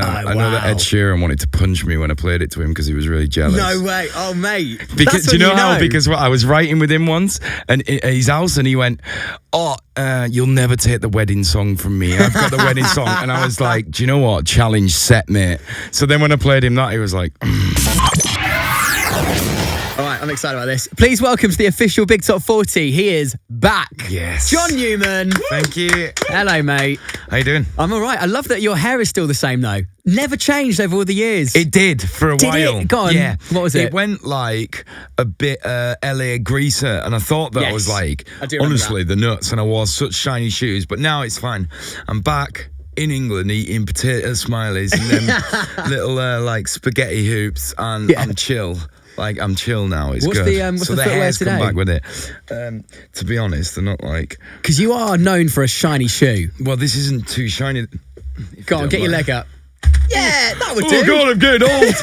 I know that Ed Sheeran wanted to punch me when I played it to him because he was really jealous. No way. Oh, mate. Because, do you know how? Because I was writing with him once at his house and he went, you'll never take the wedding song from me. I've got the wedding song. And I was like, do you know what? Challenge set, mate. So then when I played him that, he was like... All right, I'm excited about this. Please welcome to the official Big Top 40. He is back. Yes. John Newman. Thank you. Hello, mate. How you doing? I'm all right. I love that your hair is still the same, though. Never changed over all the years. It did for a while. It? Go on. Yeah. What was it? It went like a bit LA greaser, and I thought that was like, honestly, the nuts, and I wore such shiny shoes, but now it's fine. I'm back in England eating potato smileys and then little like spaghetti hoops, and I'm chill. Like, I'm chill now. It's what's good. What's so the hair's today? come back with it. To be honest, they're not like... Because you are known for a shiny shoe. Well, this isn't too shiny. Go on, get your leg up. Yeah, that would do. Oh, God, I'm getting old.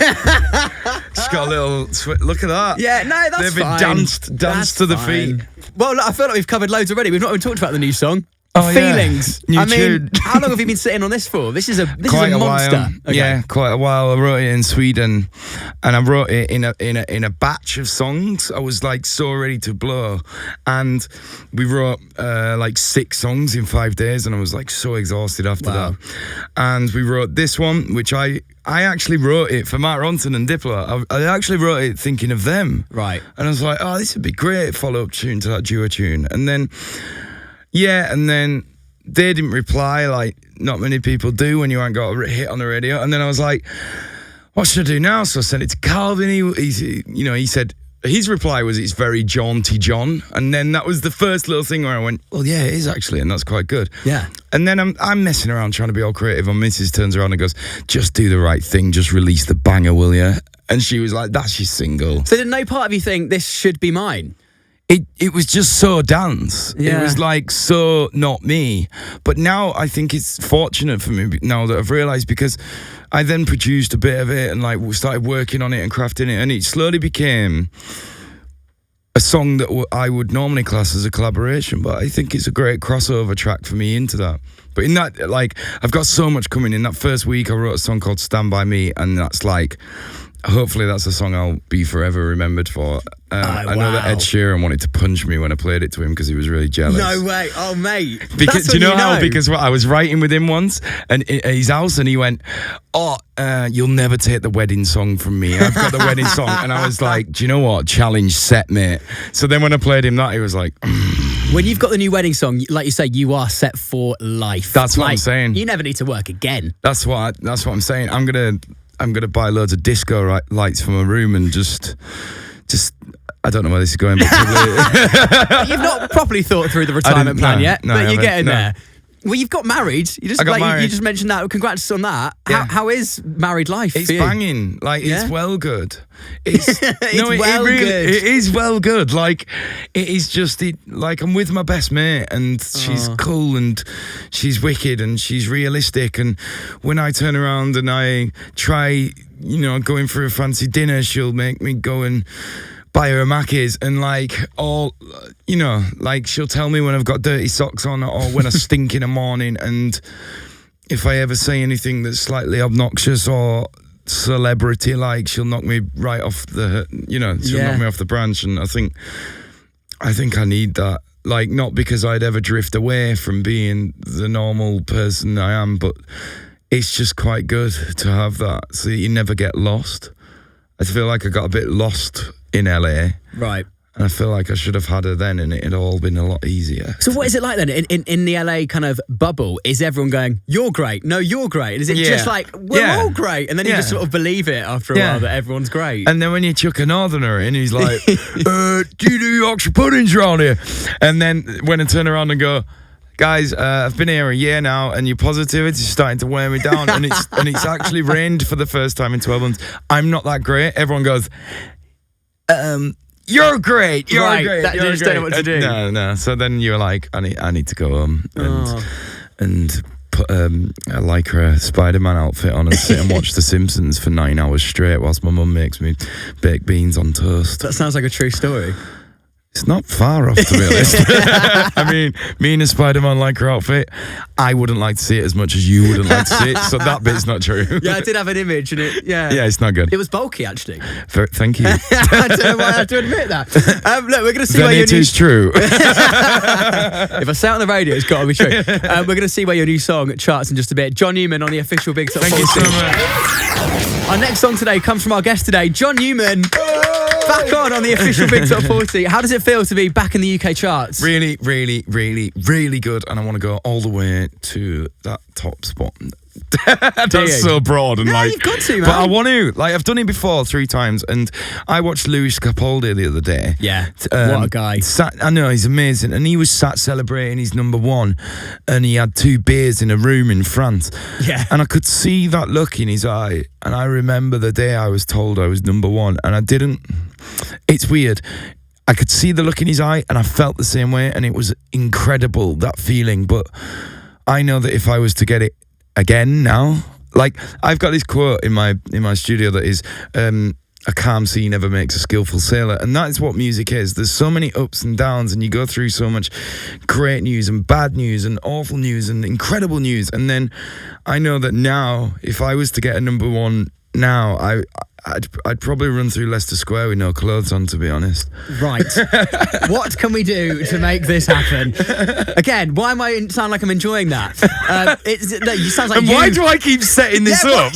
Just got a little... Look at that. Yeah, no, that's They've been danced to the feet. Well, look, I feel like we've covered loads already. We've not even talked about the new song. Oh, Feelings. Yeah. I mean, how long have you been sitting on this for? This is a monster. While. Okay. Yeah, quite a while. I wrote it in Sweden, and I wrote it in a batch of songs. I was like so ready to blow, and we wrote like 6 songs in 5 days, and I was like so exhausted after that. And we wrote this one, which I actually wrote it for Mark Ronson and Diplo. I actually wrote it thinking of them. Right. And I was like, oh, this would be great follow-up tune to that duo tune. And then. Yeah, and then they didn't reply like not many people do when you ain't got a hit on the radio. And then I was like, what should I do now? So I sent it to Calvin. He said, his reply was, it's very jaunty John. And then that was the first little thing where I went, well, yeah, it is actually, and that's quite good. Yeah. And then I'm messing around trying to be all creative, and Mrs. turns around and goes, just do the right thing, just release the banger, will you? And she was like, that's your single. So did no part of you think this should be mine? It was just so dance. Yeah. It was like so not me. But now I think it's fortunate for me now that I've realised, because I then produced a bit of it and like started working on it and crafting it, and it slowly became a song that I would normally class as a collaboration. But I think it's a great crossover track for me into that. But in that, like, I've got so much coming. In that first week, I wrote a song called Stand By Me, and that's like... Hopefully that's a song I'll be forever remembered for. I know that Ed Sheeran wanted to punch me when I played it to him because he was really jealous. No way. Oh, mate. Because, do you know how? Because I was writing with him once at his house, and he went, you'll never take the wedding song from me. I've got the wedding song. And I was like, do you know what? Challenge set, mate. So then when I played him that, he was like... When you've got the new wedding song, like you say, you are set for life. That's what I'm saying. You never need to work again. That's what I'm saying. I'm gonna buy loads of disco lights for my room and just I don't know where this is going, but you've not properly thought through the retirement plan yet, but you're getting there. Well, you've got married. You just mentioned that. Congrats on that. Yeah. How is married life? It's for you? banging. Like, it's well good. It's good. It is well good. Like, it is just like I'm with my best mate, and she's cool, and she's wicked, and she's realistic. And when I turn around and I try, going for a fancy dinner, she'll make me go and buy her a Mackey's, and like she'll tell me when I've got dirty socks on or when I stink in the morning, and if I ever say anything that's slightly obnoxious or celebrity like, she'll knock me right off the knock me off the branch. And I think I need that, like, not because I'd ever drift away from being the normal person I am, but it's just quite good to have that so that you never get lost. I feel like I got a bit lost in LA. Right. And I feel like I should have had her then, and it had all been a lot easier. So what is it like then in the LA kind of bubble? Is everyone going, you're great, no, you're great? And is it just like, we're all great? And then you just sort of believe it after a while that everyone's great. And then when you chuck a northerner in, he's like, do you do Yorkshire puddings around here? And then when I turn around and go, guys, I've been here a year now, and your positivity is starting to wear me down, and it's actually rained for the first time in 12 months. I'm not that great. Everyone goes, you're great. You're great. You just don't know what to do. No. So then you're like, I need to go home and put a Lycra Spider-Man outfit on and sit and watch The Simpsons for 9 hours straight whilst my mum makes me baked beans on toast. That sounds like a true story. It's not far off, to be honest. I mean, me in a Spider-Man lycra outfit, I wouldn't like to see it as much as you wouldn't like to see it. So that bit's not true. Yeah, I did have an image, and yeah, it's not good. It was bulky, actually. Thank you. I don't know why I have to admit that. Look, we're going to see where your new... It is true. If I say it on the radio, it's got to be true. We're going to see where your new song charts in just a bit. John Newman on the official Big Top 40. Thank you so much. Our next song today comes from our guest today, John Newman. Back on the official Big Top 40. How does it feel to be back in the UK charts? Really, really, really, really good. And I want to go all the way to that top spot. That's so broad and you've got to, man. But I want to. Like, I've done it before 3 times, and I watched Louis Capaldi the other day. Yeah, what a guy. I know, he's amazing, and he was sat celebrating his #1, and he had 2 beers in a room in France. Yeah, and I could see that look in his eye, and I remember the day I was told I was #1, and I didn't. It's weird. I could see the look in his eye, and I felt the same way, and it was incredible, that feeling. But I know that if I was to get it again now, like, I've got this quote in my studio that is, a calm sea never makes a skillful sailor, and that is what music is. There's so many ups and downs, and you go through so much great news and bad news and awful news and incredible news, and then I know that now, if I was to get a #1 now, I'd probably run through Leicester Square with no clothes on, to be honest. Right. What can we do to make this happen? Again, why am I sound like I'm enjoying that? You sound like. And why do I keep setting this up?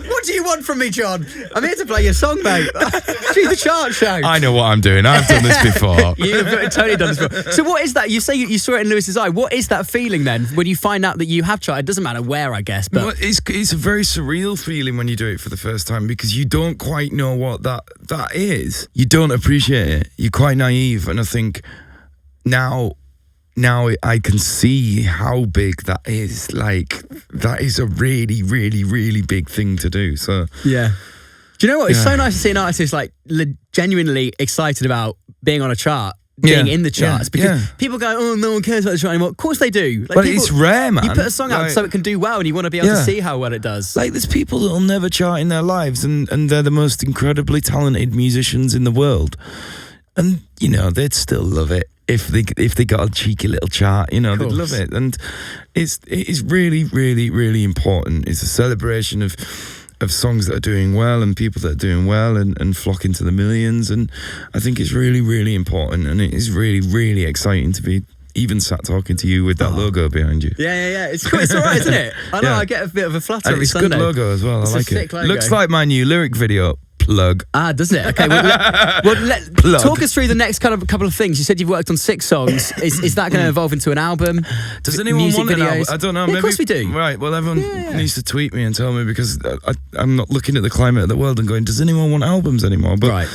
What do you want from me, John? I'm here to play your song, mate. Do the chart show. I know what I'm doing. I've done this before. You've totally done this before. So what is that? You say you saw it in Lewis's eye. What is that feeling then when you find out that you have charted? It doesn't matter where, I guess. But well, it's a very surreal feeling when you do it for the first time, because you don't quite know what that is. You don't appreciate it. You're quite naive, and I think now I can see how big that is. Like, that is a really, really, really big thing to do. So yeah. Do you know what? It's so nice to see an artist like genuinely excited about being on a chart, being in the charts, because people go, oh, no one cares about the chart anymore. Of course they do. Like, but it's rare, man. You put a song out so it can do well, and you want to be able to see how well it does. Like, there's people that will never chart in their lives, and they're the most incredibly talented musicians in the world. And, you know, they'd still love it if they got a cheeky little chart, you know, they'd love it. And it is really, really, really important. It's a celebration of songs that are doing well and people that are doing well and flocking to the millions. And I think it's really, really important. And it is really, really exciting to be even sat talking to you with that logo behind you. Yeah. It's cool. It's all right, isn't it? I know, I get a bit of a flutter every Sunday. It's a good logo as well. I like it. Looks like my new lyric video. Plug. Doesn't it? Okay, talk us through the next couple of things. You said you've worked on 6 songs. Is that going to evolve into an album? Does anyone want an album? I don't know. Yeah, of course we do. Right, well, everyone needs to tweet me and tell me, because I'm not looking at the climate of the world and going, does anyone want albums anymore? But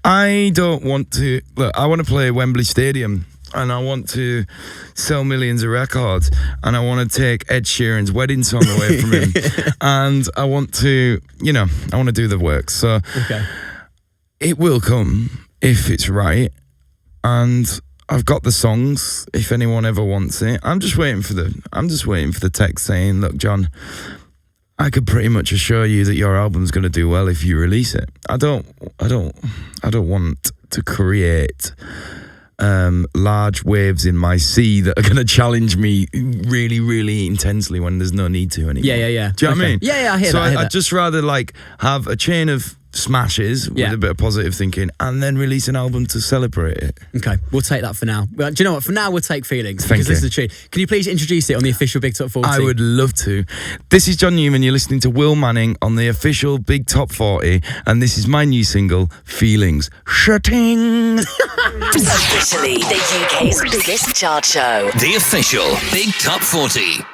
I don't want to. Look, I want to play Wembley Stadium, and I want to sell millions of records, and I want to take Ed Sheeran's wedding song away from him, and I want to, I want to do the work. So it will come if it's right, and I've got the songs if anyone ever wants it. I'm just waiting for the text saying, look, John, I could pretty much assure you that your album's going to do well if you release it. I don't want to create large waves in my sea that are going to challenge me really, really intensely when there's no need to anymore. Yeah. Do you know what I mean? Yeah, I hear that. So I'd just rather have a chain of smashes with a bit of positive thinking, and then release an album to celebrate it. Okay, we'll take that for now. Well, do you know what? For now, we'll take Feelings. Because this is the tune. Can you please introduce it on the official Big Top 40? I would love to. This is John Newman. You're listening to Will Manning on the official Big Top 40, and this is my new single, Feelings. Shutting. Officially the UK's biggest chart show. The official Big Top 40.